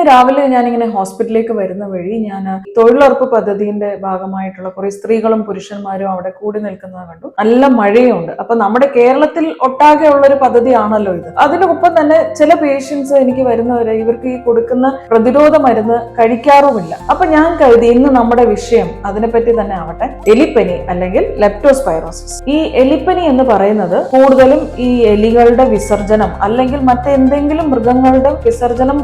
രാവിലെ ഞാനിങ്ങനെ ഹോസ്പിറ്റലിലേക്ക് വരുന്ന വഴി ഞാൻ തൊഴിലുറപ്പ് പദ്ധതിന്റെ ഭാഗമായിട്ടുള്ള കുറെ സ്ത്രീകളും പുരുഷന്മാരും അവിടെ കൂടി നിൽക്കുന്നത് കണ്ടു. നല്ല മഴയുണ്ട്. അപ്പൊ നമ്മുടെ കേരളത്തിൽ ഒട്ടാകെ ഉള്ള ഒരു പദ്ധതിയാണല്ലോ ഇത്. അതിനൊപ്പം തന്നെ ചില പേഷ്യൻസ് എനിക്ക് വരുന്നവരെ ഇവർക്ക് ഈ കൊടുക്കുന്ന പ്രതിരോധ മരുന്ന് കഴിക്കാറുമില്ല. അപ്പൊ ഞാൻ കരുതി ഇന്ന് നമ്മുടെ വിഷയം അതിനെപ്പറ്റി തന്നെ ആവട്ടെ, എലിപ്പനി അല്ലെങ്കിൽ ലെപ്റ്റോസ്പൈറോസിസ്. ഈ എലിപ്പനി എന്ന് പറയുന്നത് കൂടുതലും ഈ എലികളുടെ വിസർജനം അല്ലെങ്കിൽ മറ്റെന്തെങ്കിലും മൃഗങ്ങളുടെ വിസർജനം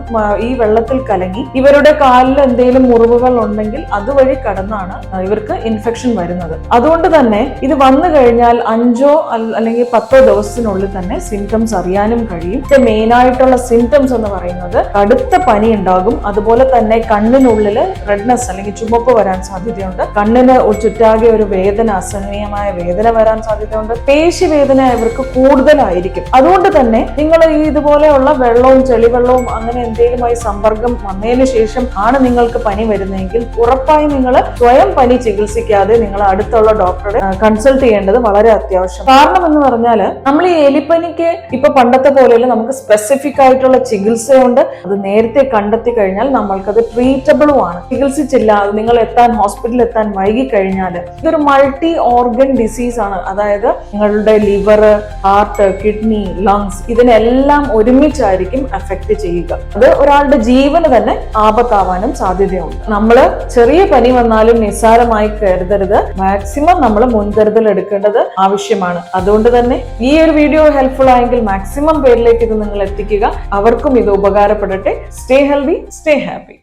ഈ വെള്ളത്തിൽ കലങ്ങി ഇവരുടെ കാലിൽ എന്തെങ്കിലും മുറിവുകൾ ഉണ്ടെങ്കിൽ അതുവഴി കടന്നാണ് ഇവർക്ക് ഇൻഫെക്ഷൻ വരുന്നത്. അതുകൊണ്ട് തന്നെ ഇത് വന്നു കഴിഞ്ഞാൽ 5 അല്ലെങ്കിൽ 10 ദിവസത്തിനുള്ളിൽ തന്നെ സിംറ്റംസ് അറിയാനും കഴിയും. മെയിൻ ആയിട്ടുള്ള സിംറ്റംസ് എന്ന് പറയുന്നത് കടുത്ത പനി ഉണ്ടാകും. അതുപോലെ തന്നെ കണ്ണിനുള്ളില് റെഡ്നെസ് അല്ലെങ്കിൽ ചുമപ്പ് വരാൻ സാധ്യതയുണ്ട്. കണ്ണിന് ചുറ്റാകെ ഒരു വേദന, അസഹനീയമായ വേദന വരാൻ സാധ്യതയുണ്ട്. പേശിവേദന ഇവർക്ക് കൂടുതലായിരിക്കും. അതുകൊണ്ട് തന്നെ നിങ്ങൾ ഈ ഇതുപോലെയുള്ള വെള്ളവും ചെളിവെള്ളവും അങ്ങനെ എന്തെങ്കിലുമായി സമ്പർക്കം വന്നതിന് ശേഷം ആണ് നിങ്ങൾക്ക് പനി വരുന്നതെങ്കിൽ ഉറപ്പായും നിങ്ങൾ സ്വയം പനി ചികിത്സിക്കാതെ നിങ്ങൾ അടുത്തുള്ള ഡോക്ടറെ കൺസൾട്ട് ചെയ്യേണ്ടത് വളരെ അത്യാവശ്യം. കാരണം എന്ന് പറഞ്ഞാൽ നമ്മൾ ഈ എലിപ്പനിക്ക് ഇപ്പൊ പണ്ടത്തെ പോലെയല്ല, നമുക്ക് സ്പെസിഫിക് ആയിട്ടുള്ള ചികിത്സയുണ്ട്. അത് നേരത്തെ കണ്ടെത്തി കഴിഞ്ഞാൽ നമ്മൾക്കത് ട്രീറ്റബിളും ആണ്. ചികിത്സിച്ചില്ല, നിങ്ങൾ ഹോസ്പിറ്റലിൽ എത്താൻ വൈകി കഴിഞ്ഞാൽ ഇതൊരു മൾട്ടി ഓർഗൻ ഡിസീസ് ആണ്. അതായത് നിങ്ങളുടെ ലിവർ, ഹാർട്ട്, കിഡ്നി, ലങ്സ് ഇതിനെല്ലാം ഒരുമിച്ചായിരിക്കും അഫക്ട് ചെയ്യുക. അത് ഒരാളുടെ ജീവന് തന്നെ ആപത്താവാനും സാധ്യതയുണ്ട്. നമ്മൾ ചെറിയ പനി വന്നാലും നിസ്സാരമായി കരുതരുത്. മാക്സിമം നമ്മൾ മുൻകരുതൽ എടുക്കേണ്ടത് ആവശ്യമാണ്. അതുകൊണ്ട് തന്നെ ഈ ഒരു വീഡിയോ ഹെൽപ്ഫുൾ ആയെങ്കിൽ മാക്സിമം പേരിലേക്ക് ഇത് നിങ്ങൾ എത്തിക്കുക. അവർക്കും ഇത് ഉപകാരപ്പെടട്ടെ. Stay healthy, stay happy.